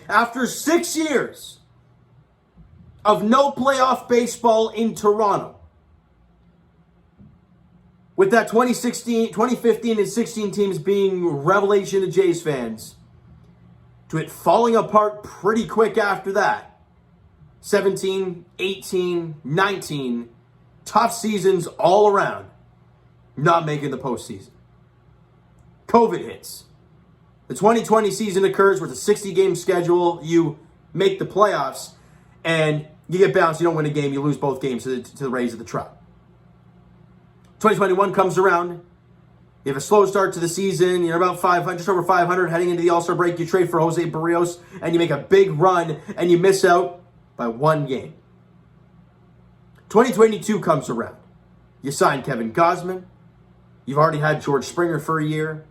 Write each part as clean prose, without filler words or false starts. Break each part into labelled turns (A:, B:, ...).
A: After 6 years of no playoff baseball in Toronto, with that 2015 and 16 teams being revelation to Jays fans, to it falling apart pretty quick after that. 17, 18, 19, tough seasons all around, not making the postseason. COVID hits. The 2020 season occurs with a 60-game schedule. You make the playoffs, and you get bounced. You don't win a game. You lose both games to the Rays of the Trop. 2021 comes around. You have a slow start to the season. You're about 500, just over 500 heading into the All-Star break. You trade for Jose Barrios, and you make a big run, and you miss out by one game. 2022 comes around. You sign Kevin Gausman. You've already had George Springer for a year.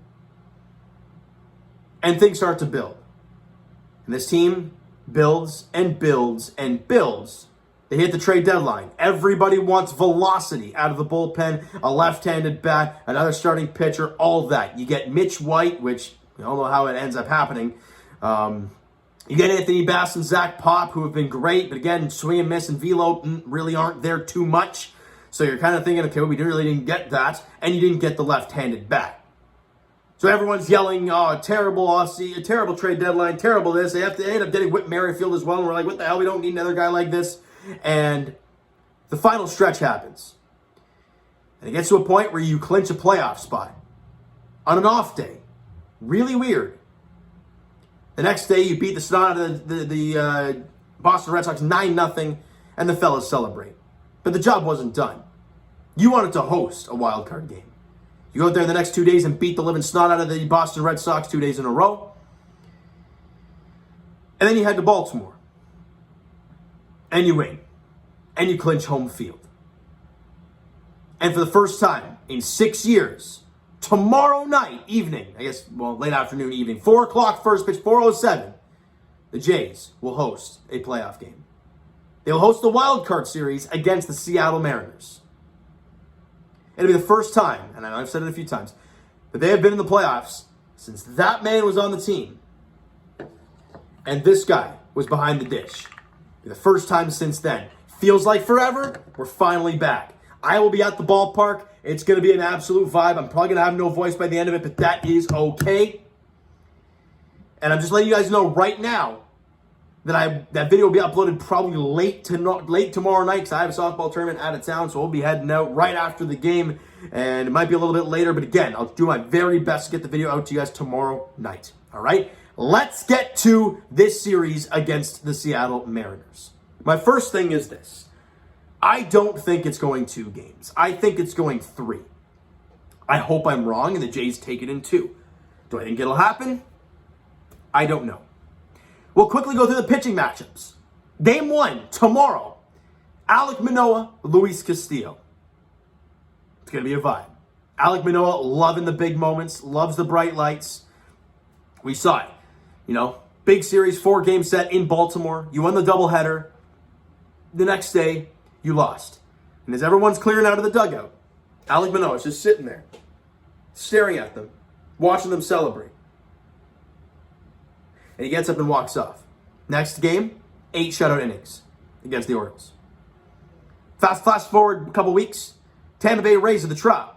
A: And things start to build. And this team builds and builds and builds. They hit the trade deadline. Everybody wants velocity out of the bullpen, a left-handed bat, another starting pitcher, all that. You get Mitch White, which we all know how it ends up happening. You get Anthony Bass and Zach Pop, who have been great, but again, swing and miss and velo really aren't there too much. So you're kind of thinking, okay, we really didn't get that, and you didn't get the left-handed bat. So everyone's yelling, oh, terrible Aussie, a terrible trade deadline, terrible this. They end up getting Whit Merrifield as well, and we're like, what the hell, we don't need another guy like this. And the final stretch happens. And it gets to a point where you clinch a playoff spot on an off day. Really weird. The next day, you beat the snot out of the Boston Red Sox 9-0, and the fellas celebrate. But the job wasn't done. You wanted to host a wild card game. You go out there the next 2 days and beat the living snot out of the Boston Red Sox 2 days in a row. And then you head to Baltimore. And you win. And you clinch home field. And for the first time in 6 years, tomorrow night, evening, late afternoon, evening, 4 o'clock first pitch, 4:07, the Jays will host a playoff game. They'll host the wild card series against the Seattle Mariners. It'll be the first time, and I know I've said it a few times, that they have been in the playoffs since that man was on the team and this guy was behind the dish. It'll be the first time since then. Feels like forever. We're finally back. I will be at the ballpark. It's going to be an absolute vibe. I'm probably going to have no voice by the end of it, but that is okay. And I'm just letting you guys know right now that that video will be uploaded probably late tomorrow night because I have a softball tournament out of town, so we'll be heading out right after the game, and it might be a little bit later, but again, I'll do my very best to get the video out to you guys tomorrow night. All right? Let's get to this series against the Seattle Mariners. My first thing is this. I don't think it's going 2 games. I think it's going 3. I hope I'm wrong and the Jays take it in 2. Do I think it'll happen? I don't know. We'll quickly go through the pitching matchups. Game 1, tomorrow. Alek Manoah, Luis Castillo. It's going to be a vibe. Alek Manoah loving the big moments, loves the bright lights. We saw it. Big series, 4-game set in Baltimore. You won the doubleheader. The next day, you lost. And as everyone's clearing out of the dugout, Alek Manoah is just sitting there, staring at them, watching them celebrate. And he gets up and walks off. Next game, 8 shutout innings against the Orioles. Fast forward a couple weeks, Tampa Bay Rays at the Trop.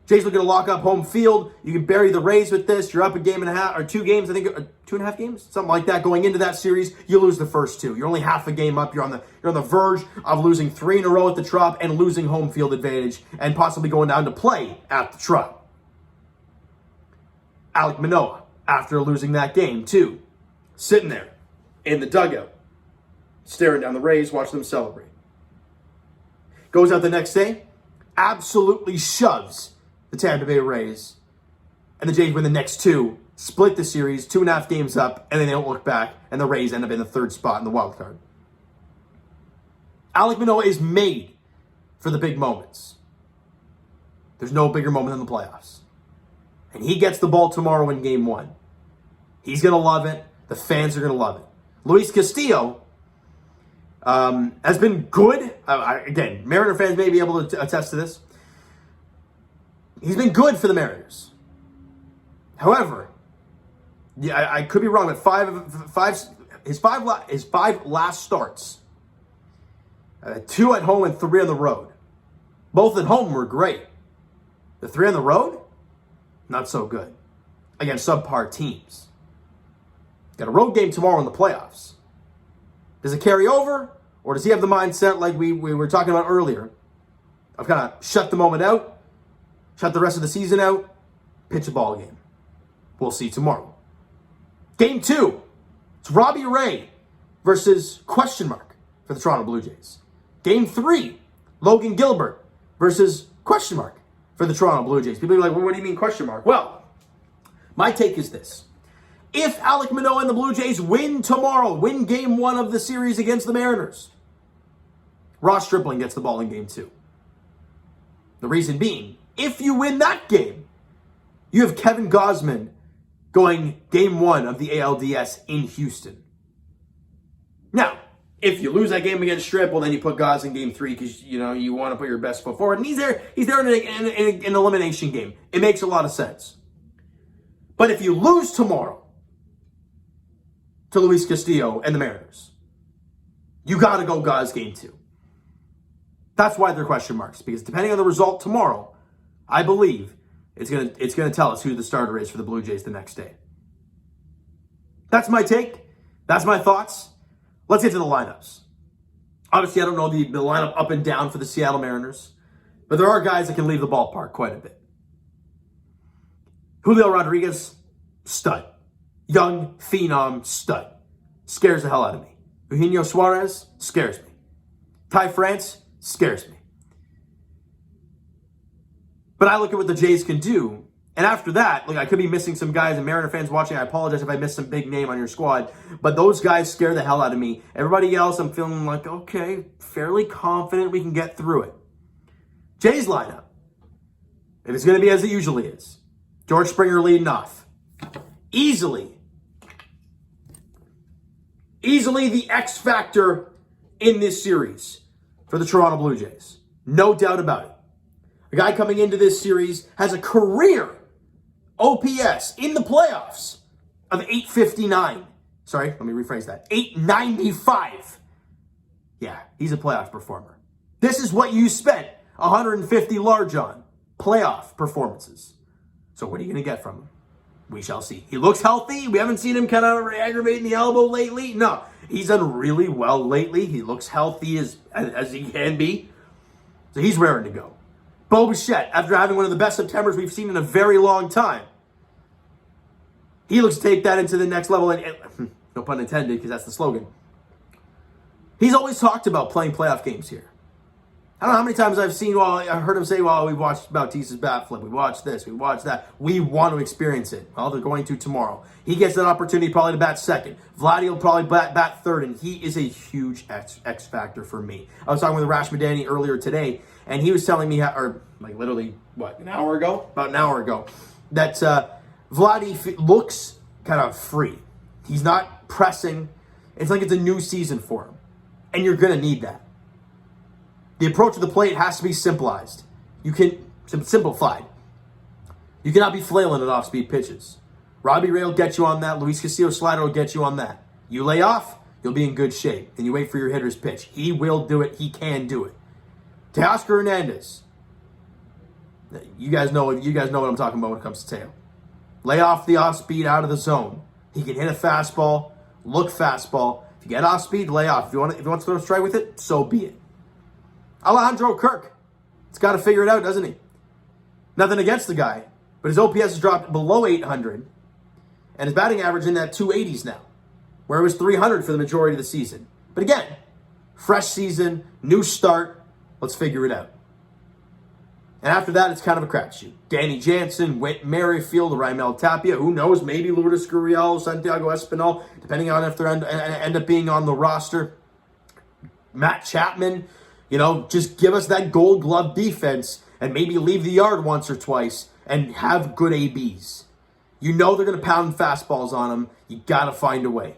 A: Jays looking to lock up home field. You can bury the Rays with this. You're up a game and a half, or 2 games, I think, 2.5 games, something like that. Going into that series, you lose the first 2. You're only half a game up. You're on the verge of losing 3 in a row at the Trop and losing home field advantage, and possibly going down to play at the Trop. Alek Manoah, after losing that game too, sitting there in the dugout, staring down the Rays, watching them celebrate. Goes out the next day, absolutely shoves the Tampa Bay Rays, and the Jays win the next 2, split the series, 2.5 games up, and then they don't look back, and the Rays end up in the 3rd spot in the wild card. Alek Manoah is made for the big moments. There's no bigger moment than the playoffs. And he gets the ball tomorrow in game 1. He's going to love it. The fans are going to love it. Luis Castillo has been good. Again, Mariner fans may be able to attest to this. He's been good for the Mariners. However, I could be wrong, but his five last starts, 2 at home and 3 on the road. Both at home were great. The 3 on the road, not so good against subpar teams. Got a road game tomorrow in the playoffs. Does it carry over, or does he have the mindset like we were talking about earlier of kind of shut the moment out, shut the rest of the season out, pitch a ball game? We'll see tomorrow. Game 2, it's Robbie Ray versus question mark for the Toronto Blue Jays. Game 3, Logan Gilbert versus question mark for the Toronto Blue Jays. People are like, well, what do you mean question mark? Well, my take is this. If Alek Manoah and the Blue Jays win tomorrow, win game 1 of the series against the Mariners, Ross Stripling gets the ball in game 2. The reason being, if you win that game, you have Kevin Gausman going game 1 of the ALDS in Houston. Now, if you lose that game against Strip, well, then you put Gauss in game 3 because, you want to put your best foot forward. And he's there in an elimination game. It makes a lot of sense. But if you lose tomorrow to Luis Castillo and the Mariners, you got to go Gauss game 2. That's why they're question marks, because depending on the result tomorrow, I believe it's gonna tell us who the starter is for the Blue Jays the next day. That's my take. That's my thoughts. Let's get to the lineups. Obviously, I don't know the lineup up and down for the Seattle Mariners, but there are guys that can leave the ballpark quite a bit. Julio Rodriguez, stud. Young, phenom, stud. Scares the hell out of me. Eugenio Suarez, scares me. Ty France, scares me. But I look at what the Jays can do, and after that, I could be missing some guys, and Mariner fans watching, I apologize if I missed some big name on your squad, but those guys scare the hell out of me. Everybody else, I'm feeling like, okay, fairly confident we can get through it. Jays lineup, if it's going to be as it usually is, George Springer leading off. Easily the X factor in this series for the Toronto Blue Jays. No doubt about it. A guy coming into this series has a career OPS in the playoffs of 859. Sorry, let me rephrase that. 895. Yeah, he's a playoff performer. This is what you spent 150 large on. Playoff performances. So what are you going to get from him? We shall see. He looks healthy. We haven't seen him kind of aggravating the elbow lately. No, he's done really well lately. He looks healthy as he can be. So he's raring to go. Bo Bichette, after having one of the best Septembers we've seen in a very long time, he looks to take that into the next level. And no pun intended, because that's the slogan. He's always talked about playing playoff games here. I don't know how many times I heard him say, we watched Bautista's bat flip. We watched this. We watched that. We want to experience it. Well, they're going to tomorrow. He gets that opportunity probably to bat second. Vladdy will probably bat third, and he is a huge X factor for me. I was talking with Rash Madani earlier today, and he was telling me, literally, about an hour ago, that Vladdy looks kind of free. He's not pressing. It's like it's a new season for him, and you're going to need that. The approach to the plate has to be simplified. You cannot be flailing at off-speed pitches. Robbie Ray will get you on that. Luis Castillo slider will get you on that. You lay off, you'll be in good shape. And you wait for your hitter's pitch. He will do it. He can do it. Teoscar Hernandez. You guys know what I'm talking about when it comes to Teo. Lay off the off-speed out of the zone. He can hit a fastball, look fastball. If you get off-speed, lay off. If you want to throw a strike with it, so be it. Alejandro Kirk. He's got to figure it out, doesn't he? Nothing against the guy, but his OPS has dropped below 800, and his batting average in that 280s now, where it was 300 for the majority of the season. But again, fresh season, new start, let's figure it out. And after that, it's kind of a crapshoot. Danny Jansen, Whit Merrifield, Raimel Tapia, who knows, maybe Lourdes Gurriel, Santiago Espinal, depending on if they end up being on the roster. Matt Chapman. Just give us that Gold Glove defense and maybe leave the yard once or twice and have good ABs. They're going to pound fastballs on them. You got to find a way.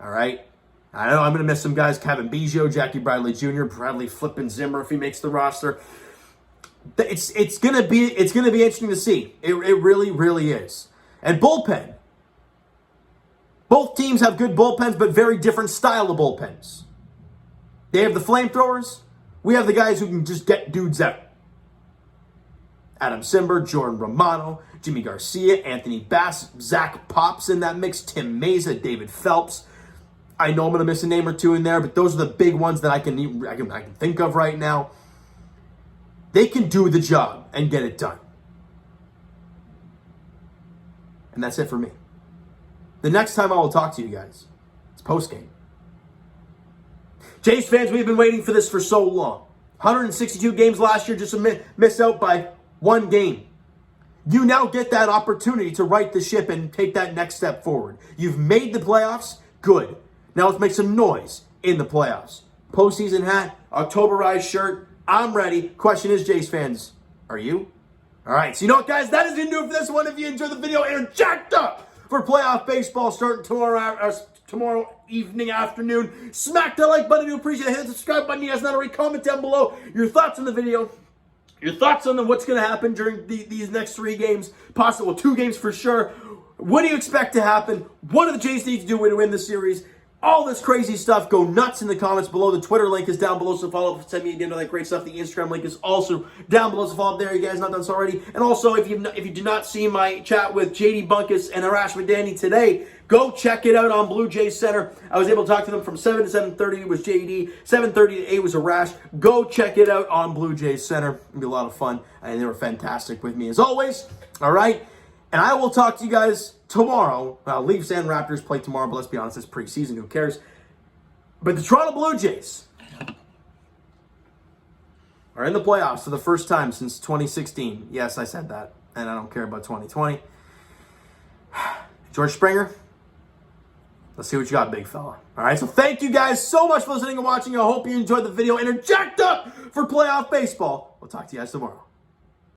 A: All right? I know I'm going to miss some guys. Kevin Biggio, Jackie Bradley Jr., Bradley Flippin Zimmer if he makes the roster. It's going to be interesting to see. It really, really is. And bullpen. Both teams have good bullpens, but very different style of bullpens. They have the flamethrowers. We have the guys who can just get dudes out. Adam Simber, Jordan Romano, Jimmy Garcia, Anthony Bass, Zach Pops in that mix, Tim Mesa, David Phelps. I know I'm going to miss a name or two in there, but those are the big ones that I can think of right now. They can do the job and get it done. And that's it for me. The next time I will talk to you guys, it's post-game. Jays fans, we've been waiting for this for so long. 162 games last year, just miss out by one game. You now get that opportunity to right the ship and take that next step forward. You've made the playoffs, good. Now let's make some noise in the playoffs. Postseason hat, Octoberized shirt, I'm ready. Question is, Jays fans, are you? All right, so you know what, guys? That is going to do it for this one. If you enjoyed the video and are jacked up for playoff baseball starting tomorrow evening, afternoon, smack that like button. I do appreciate it. Hit the subscribe button. You guys not already. Comment down below your thoughts on the video. Your thoughts on what's going to happen during these next 3 games. Possible 2 games for sure. What do you expect to happen? What do the Jays need to do to win the series? All this crazy stuff. Go nuts in the comments below. The Twitter link is down below, so follow up. Send me again all that great stuff. The Instagram link is also down below, so follow up there. You guys not done so already. And also, if you did not see my chat with JD Bunkus and Arash Madani today, go check it out on Blue Jays Center. I was able to talk to them from 7 to 7:30 was JD. 7:30 to 8 was Arash. Go check it out on Blue Jays Center. It'll be a lot of fun, and they were fantastic with me as always. All right, and I will talk to you guys tomorrow. Leafs and Raptors play tomorrow, but let's be honest, it's preseason. Who cares? But the Toronto Blue Jays are in the playoffs for the first time since 2016. Yes, I said that, and I don't care about 2020. George Springer, let's see what you got, big fella. All right, so thank you guys so much for listening and watching. I hope you enjoyed the video and are jacked up for playoff baseball. We'll talk to you guys tomorrow.